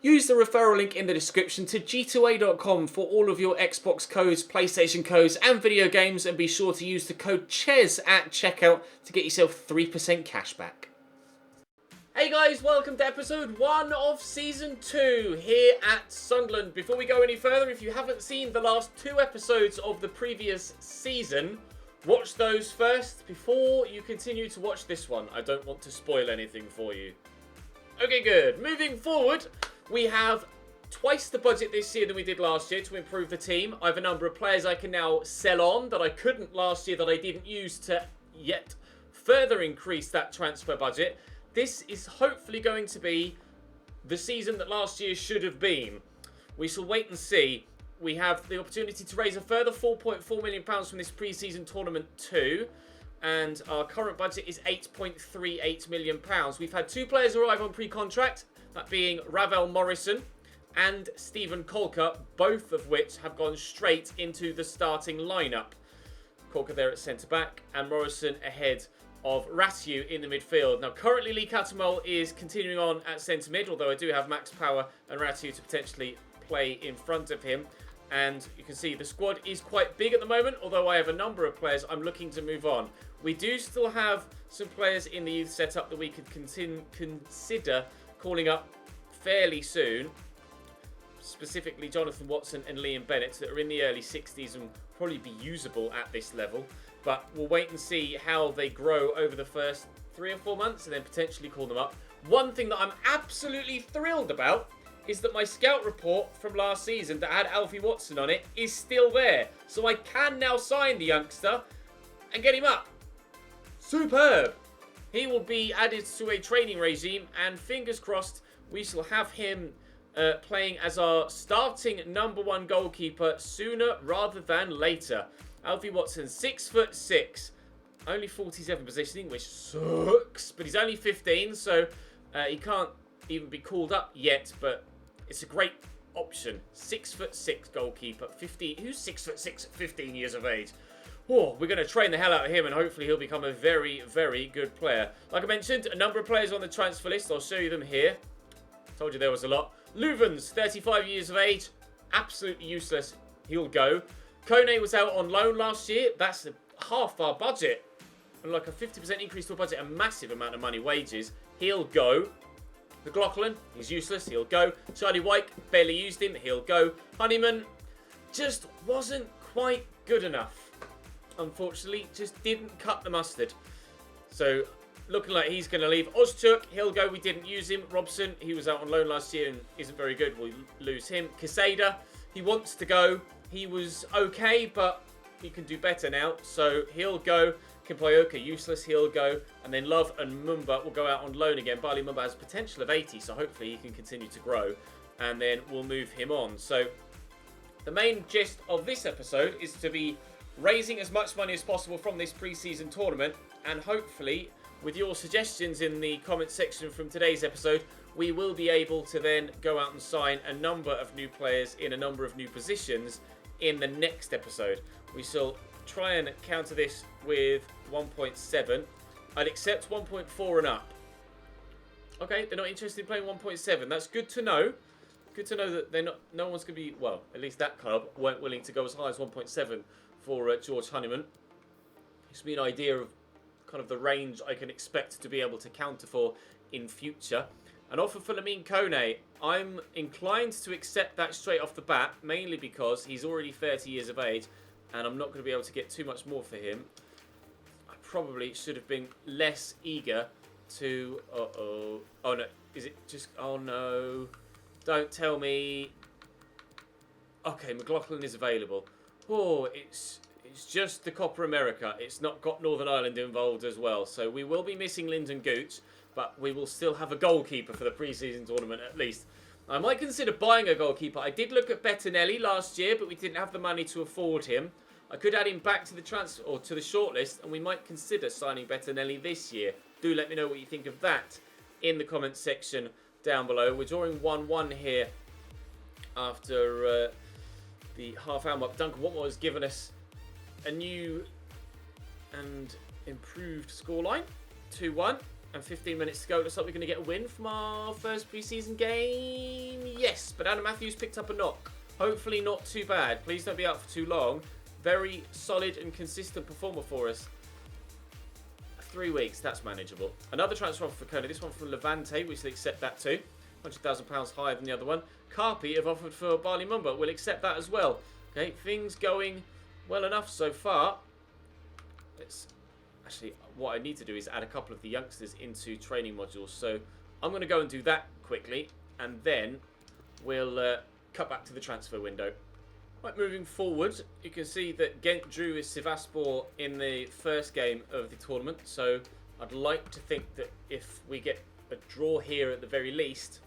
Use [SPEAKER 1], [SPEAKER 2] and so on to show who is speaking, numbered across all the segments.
[SPEAKER 1] Use the referral link in the description to g2a.com for all of your Xbox codes, PlayStation codes and video games, and be sure to use the code CHES at checkout to get yourself 3% cash back. Hey guys, welcome to episode 1 of season 2 here at Sunderland. Before we go any further, if you haven't seen the last 2 episodes of the previous season, watch those first before you continue to watch this one. I don't want to spoil anything for you. Okay, good. Moving forward, we have twice the budget this year than we did last year to improve the team. I have a number of players I can now sell on that I couldn't last year that I didn't use to yet further increase that transfer budget. This is hopefully going to be the season that last year should have been. We shall wait and see. We have the opportunity to raise a further £4.4 million from this pre-season tournament too. And our current budget is £8.38 million. We've had 2 players arrive on pre-contract, that being Ravel Morrison and Stephen Colker, both of which have gone straight into the starting lineup. Colker there at centre-back and Morrison ahead of Ratu in the midfield. Now, currently Lee Catamol is continuing on at centre-mid, although I do have Max Power and Ratu to potentially play in front of him. And you can see the squad is quite big at the moment, although I have a number of players I'm looking to move on. We do still have some players in the youth setup that we could consider calling up fairly soon. Specifically Jonathan Watson and Liam Bennett that are in the early 60s and probably be usable at this level. But we'll wait and see how they grow over the first 3 or 4 months and then potentially call them up. One thing that I'm absolutely thrilled about is that my scout report from last season that had Alfie Watson on it is still there. So I can now sign the youngster and get him up. Superb! He will be added to a training regime and fingers crossed we shall have him playing as our starting #1 goalkeeper sooner rather than later. Alfie Watson, 6'6", only 47 positioning, which sucks, but he's only 15, so he can't even be called up yet, but it's a great option. 6'6" goalkeeper, 15. Who's 6'6" at 15 years of age? Oh, we're going to train the hell out of him, and hopefully he'll become a very, very good player. Like I mentioned, a number of players on the transfer list. I'll show you them here. Told you there was a lot. Leuven's, 35 years of age, absolutely useless. He'll go. Kone was out on loan last year. That's half our budget. And like a 50% increase to our budget, a massive amount of money, wages. He'll go. McLaughlin, he's useless. He'll go. Charlie White, barely used him. He'll go. Honeyman just wasn't quite good enough. Unfortunately, just didn't cut the mustard. So, looking like he's going to leave. Ozturk, he'll go. We didn't use him. Robson, he was out on loan last year and isn't very good. We'll lose him. Quesada, he wants to go. He was okay, but he can do better now. So, he'll go. Kimpioka, useless. He'll go. And then Love and Mumba will go out on loan again. Bali Mumba has potential of 80, so hopefully he can continue to grow. And then we'll move him on. So, the main gist of this episode is to be raising as much money as possible from this pre-season tournament, and hopefully with your suggestions in the comment section from today's episode, we will be able to then go out and sign a number of new players in a number of new positions in the next episode. We shall try and counter this with 1.7. I'd accept 1.4 and up. Okay, they're not interested in playing 1.7. That's good to know. Good to know that they're not. No one's going to be, well, at least that club weren't willing to go as high as 1.7 for George Honeyman. Gives me an idea of kind of the range I can expect to be able to counter for in future. An offer for Lamine Kone, I'm inclined to accept that straight off the bat, mainly because he's already 30 years of age and I'm not going to be able to get too much more for him. I probably should have been less eager to... Oh no, is it just... Oh no, don't tell me... Okay, McLaughlin is available. Oh, it's just the Copa America. It's not got Northern Ireland involved as well. So we will be missing Lyndon Gooch, but we will still have a goalkeeper for the pre-season tournament at least. I might consider buying a goalkeeper. I did look at Bettinelli last year, but we didn't have the money to afford him. I could add him back to the transfer or to the shortlist, and we might consider signing Bettinelli this year. Do let me know what you think of that in the comments section down below. We're drawing 1-1 here after the half-hour mark. Duncan Watmore has given us a new and improved scoreline, 2-1, and 15 minutes to go. Looks like we're going to get a win from our first pre-season game. Yes, but Adam Matthews picked up a knock. Hopefully not too bad. Please don't be out for too long. Very solid and consistent performer for us. 3 weeks, that's manageable. Another transfer offer for Kona. This one from Levante, which will accept that too. £100,000 higher than the other one. Carpi have offered for Barley Mumba. We'll accept that as well. Okay, things going well enough so far. Let's actually, what I need to do is add a couple of the youngsters into training modules. So I'm going to go and do that quickly, and then we'll cut back to the transfer window. Right, moving forward, you can see that Ghent drew with Sivasspor in the first game of the tournament. So I'd like to think that if we get a draw here at the very least,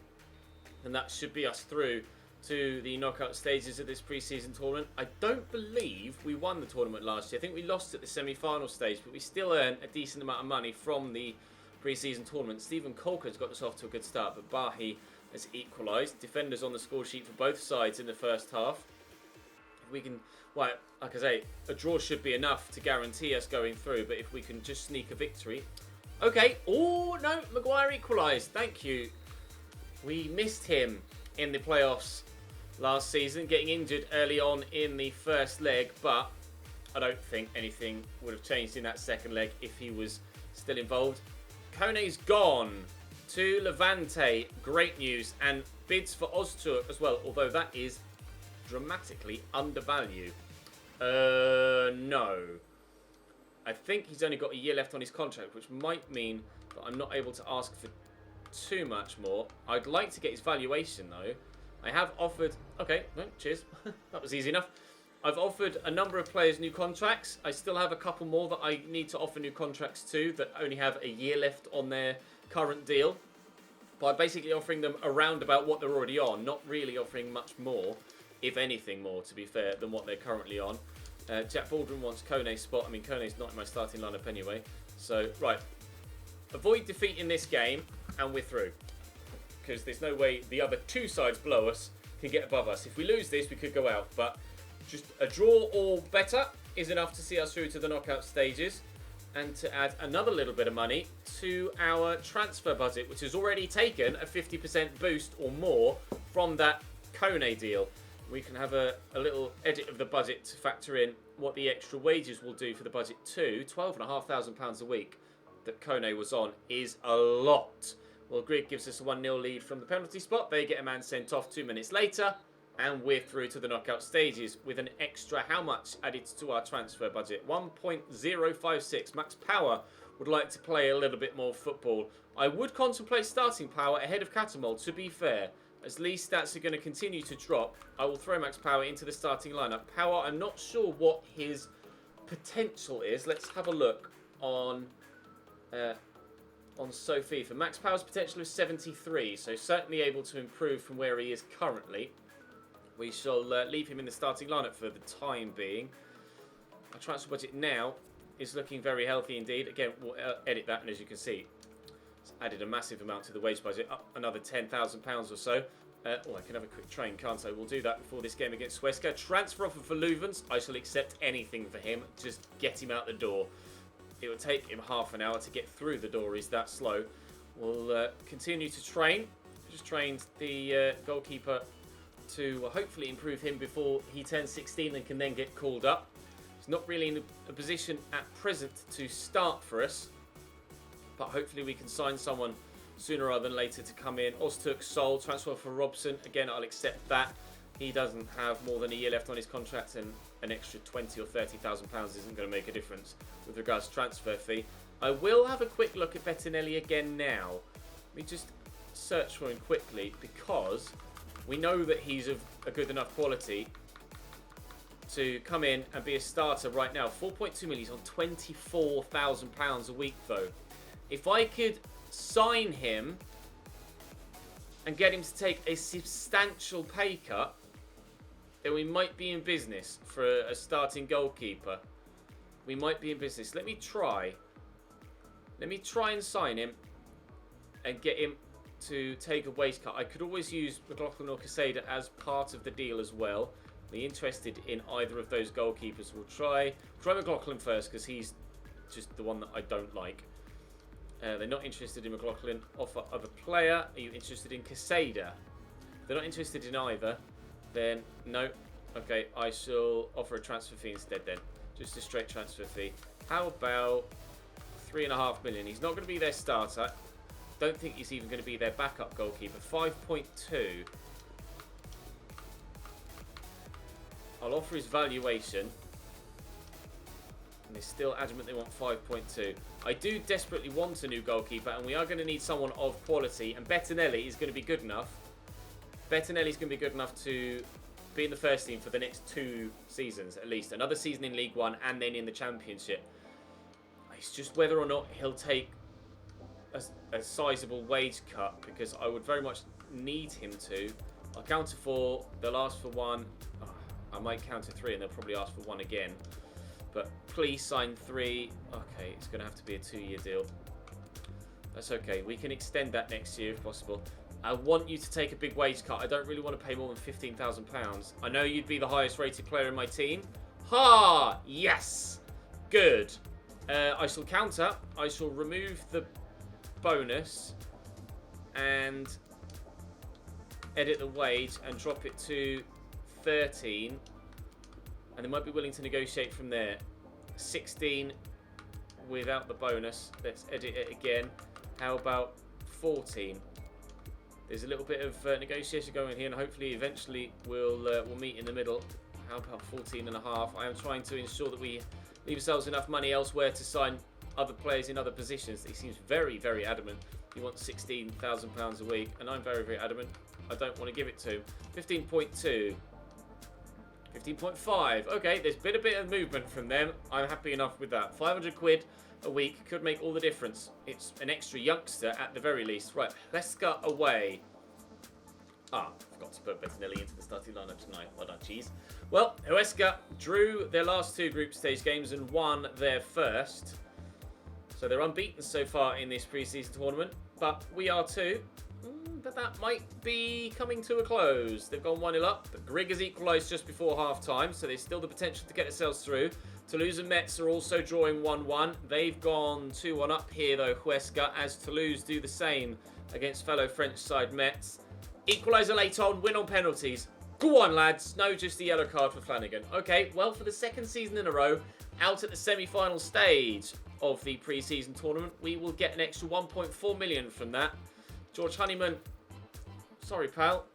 [SPEAKER 1] then that should be us through to the knockout stages of this pre-season tournament. I don't believe we won the tournament last year. I think we lost at the semi-final stage, but we still earned a decent amount of money from the pre-season tournament. Stephen Colker's got us off to a good start, but Bahi has equalised. Defenders on the score sheet for both sides in the first half. If we can, well, like I say, a draw should be enough to guarantee us going through, but if we can just sneak a victory. Okay, oh no, Maguire equalised, thank you. We missed him in the playoffs last season, getting injured early on in the first leg, but I don't think anything would have changed in that second leg if he was still involved. Kone's gone to Levante, great news, and bids for Ozturk as well, although that is dramatically undervalued. No. I think he's only got a year left on his contract, which might mean that I'm not able to ask for too much more. I'd like to get his valuation though. I have offered... Okay, no, cheers. That was easy enough. I've offered a number of players new contracts. I still have a couple more that I need to offer new contracts to that only have a year left on their current deal. But I'm basically offering them around about what they're already on, not really offering much more, if anything more, to be fair, than what they're currently on. Jack Baldwin wants Kone's spot. I mean, Kone's not in my starting lineup anyway. So, right. Avoid defeat in this game, and we're through. Because there's no way the other two sides below us can get above us. If we lose this, we could go out. But just a draw or better is enough to see us through to the knockout stages. And to add another little bit of money to our transfer budget, which has already taken a 50% boost or more from that Kone deal. We can have a little edit of the budget to factor in what the extra wages will do for the budget too. £12,500 a week that Kone was on is a lot. Well, Grig gives us a 1-0 lead from the penalty spot. They get a man sent off 2 minutes later. And we're through to the knockout stages with an extra how much added to our transfer budget? 1.056. Max Power would like to play a little bit more football. I would contemplate starting Power ahead of Catamol, to be fair. As lead stats are going to continue to drop, I will throw Max Power into the starting lineup. Power, I'm not sure what his potential is. Let's have a look on Sophie. For Max Power's potential is 73, so certainly able to improve from where he is currently. We shall leave him in the starting lineup for the time being. Our transfer budget now is looking very healthy indeed. Again, we'll edit that, and as you can see, it's added a massive amount to the wage budget, up another £10,000 or so. Oh, I can have a quick train, can't I? We'll do that before this game against Huesca. Transfer offer for Leuven's. I shall accept anything for him. Just get him out the door. It will take him half an hour to get through the door. He's that slow. We'll continue to train. Just trained the goalkeeper to hopefully improve him before he turns 16 and can then get called up. He's not really in a position at present to start for us, but hopefully we can sign someone sooner rather than later to come in. Ozturk sold, transfer for Robson. Again, I'll accept that. He doesn't have more than a year left on his contract, and an extra £20,000 or £30,000 isn't going to make a difference with regards to transfer fee. I will have a quick look at Bettinelli again now. Let me just search for him quickly, because we know that he's of a good enough quality to come in and be a starter right now. 4.2 million, he's on £24,000 a week though. If I could sign him and get him to take a substantial pay cut, then we might be in business for a starting goalkeeper. We might be in business. Let me try and sign him and get him to take a wage cut. I could always use McLaughlin or Casada as part of the deal as well. Be interested in either of those goalkeepers. We'll try McLaughlin first, because he's just the one that I don't like. They're not interested in McLaughlin. Offer of a player. Are you interested in Casada? they're not interested in either, then no. Okay, I shall offer a transfer fee instead then. Just a straight transfer fee. How about 3.5 million? He's not going to be their starter. Don't think he's even going to be their backup goalkeeper. 5.2. I'll offer his valuation. And they're still adamant they want 5.2. I do desperately want a new goalkeeper, and we are going to need someone of quality. And Bettinelli is going to be good enough. Bettinelli's going to be good enough to be in the first team for the next 2 seasons at least. Another season in League One and then in the Championship. It's just whether or not he'll take a sizable wage cut, because I would very much need him to. I'll counter 4. They'll ask for 1. Oh, I might counter 3 and they'll probably ask for 1 again. But please sign 3. Okay, it's going to have to be a 2-year deal. That's okay. We can extend that next year if possible. I want you to take a big wage cut. I don't really want to pay more than £15,000. I know you'd be the highest rated player in my team. Ha! Yes! Good. I shall counter. I shall remove the bonus and edit the wage and drop it to 13. And they might be willing to negotiate from there. 16 without the bonus. Let's edit it again. How about 14? There's a little bit of negotiation going here, and hopefully eventually we'll meet in the middle. How about 14.5? I am trying to ensure that we leave ourselves enough money elsewhere to sign other players in other positions. He seems very, very adamant. He wants £16,000 a week, and I'm very, very adamant. I don't want to give it to him. 15.2. 15.5. Okay, there's been a bit of movement from them. I'm happy enough with that. 500 quid a week could make all the difference. It's an extra youngster at the very least. Right, Huesca away. Ah, forgot to put Bettinelli into the starting lineup tonight. Well done, cheese. Well, Huesca drew their last 2 group stage games and won their first. So they're unbeaten so far in this pre-season tournament. But we are too. But that might be coming to a close. They've gone 1-0 up, but Grig has equalised just before half-time, so there's still the potential to get themselves through. Toulouse and Metz are also drawing 1-1. They've gone 2-1 up here, though, Huesca, as Toulouse do the same against fellow French side Metz. Equaliser late on, win on penalties. Go on, lads. No, just the yellow card for Flanagan. Okay, well, for the 2nd season in a row, out at the semi-final stage of the pre-season tournament, we will get an extra 1.4 million from that. George Honeyman, sorry, pal.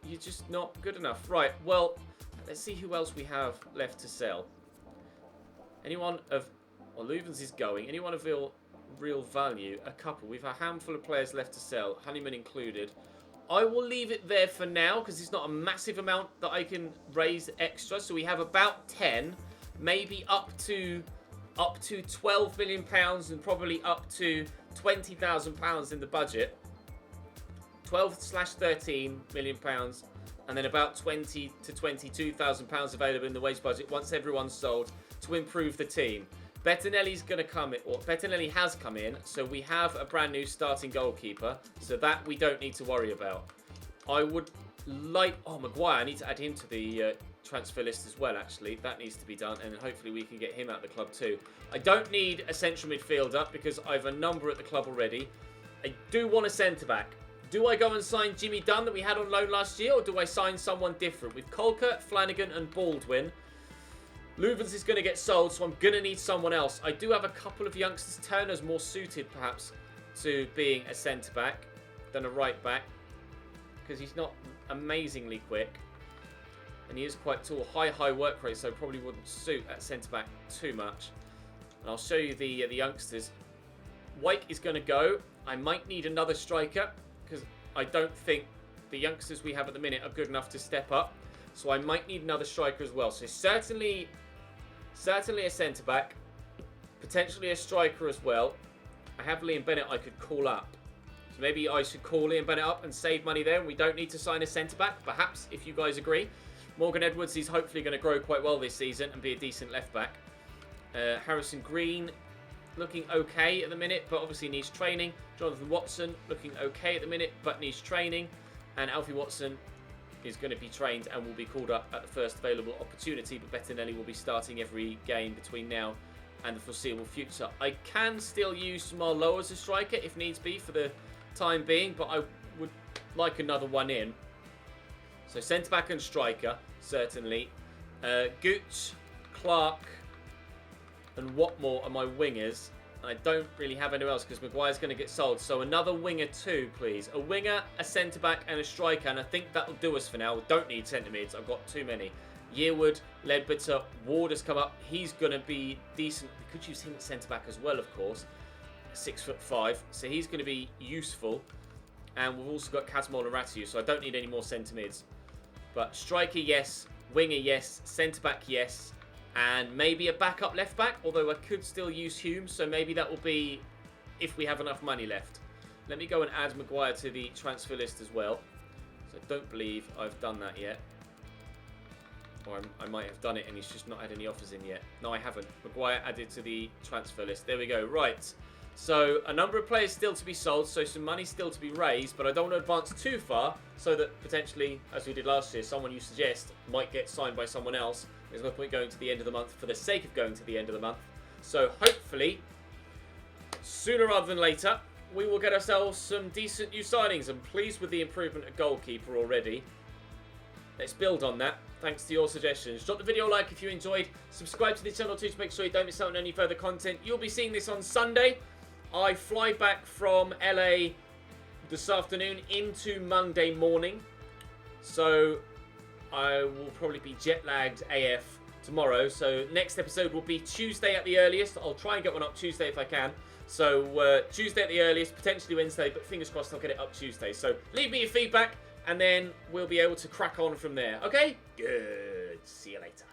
[SPEAKER 1] You're just not good enough. Right, well, let's see who else we have left to sell. Anyone of... Well, Luvens is going. Anyone of real value? A couple. We've a handful of players left to sell, Honeyman included. I will leave it there for now, because it's not a massive amount that I can raise extra. So we have about 10, maybe up to £12 million and probably up to £20,000 in the budget. 12/13 million pounds, and then about 20 to 22,000 pounds available in the wage budget once everyone's sold to improve the team. Bettinelli's going to come in, or Bettinelli has come in, so we have a brand new starting goalkeeper, so that we don't need to worry about. I would like... Oh, Maguire, I need to add him to the transfer list as well, actually. That needs to be done, and hopefully we can get him out of the club too. I don't need a central midfielder because I have a number at the club already. I do want a centre-back. Do I go and sign Jimmy Dunn that we had on loan last year, or do I sign someone different? With Colker, Flanagan and Baldwin, Luvens is going to get sold, so I'm going to need someone else. I do have a couple of youngsters. Turner's more suited, perhaps, to being a centre-back than a right-back, because he's not amazingly quick, and he is quite tall. High work rate, so probably wouldn't suit at centre-back too much. And I'll show you the youngsters. Wyke is going to go. I might need another striker, because I don't think the youngsters we have at the minute are good enough to step up. So I might need another striker as well. So certainly a centre-back, potentially a striker as well. I have Liam Bennett I could call up. So maybe I should call Liam Bennett up and save money there, and we don't need to sign a centre-back, perhaps, if you guys agree. Morgan Edwards is hopefully going to grow quite well this season and be a decent left-back. Harrison Green, looking okay at the minute, but obviously needs training. Jonathan Watson, looking okay at the minute, but needs training. And Alfie Watson is going to be trained and will be called up at the first available opportunity, but Bettinelli will be starting every game between now and the foreseeable future. I can still use Marlowe as a striker if needs be for the time being, but I would like another one in. So centre-back and striker, certainly. Gooch, Clark, and Watmore are my wingers. I don't really have anyone else because Maguire's going to get sold. So another winger too, please. A winger, a centre-back, and a striker. And I think that'll do us for now. We don't need centre-mids. I've got too many. Yearwood, Ledbetter, Ward has come up. He's going to be decent. We could use him at centre-back as well, of course. 6'5". So he's going to be useful. And we've also got Kazmol and Ratu. So I don't need any more centre-mids. But striker, yes. Winger, yes. Centre-back, yes. And maybe a backup left back, although I could still use Hume, so maybe that will be if we have enough money left. Let me go and add Maguire to the transfer list as well. So I don't believe I've done that yet. Or I might have done it and he's just not had any offers in yet. No, I haven't. Maguire added to the transfer list. There we go. Right. So a number of players still to be sold, so some money still to be raised, but I don't want to advance too far so that potentially, as we did last year, someone you suggest might get signed by someone else. There's no point going to the end of the month for the sake of going to the end of the month. So hopefully, sooner rather than later, we will get ourselves some decent new signings. I'm pleased with the improvement at goalkeeper already. Let's build on that, thanks to your suggestions. Drop the video a like if you enjoyed. Subscribe to the channel too to make sure you don't miss out on any further content. You'll be seeing this on Sunday. I fly back from LA this afternoon into Monday morning. So I will probably be jet lagged AF tomorrow. So next episode will be Tuesday at the earliest. I'll try and get one up Tuesday if I can. So Tuesday at the earliest, potentially Wednesday, but fingers crossed I'll get it up Tuesday. So leave me your feedback and then we'll be able to crack on from there. Okay? Good. See you later.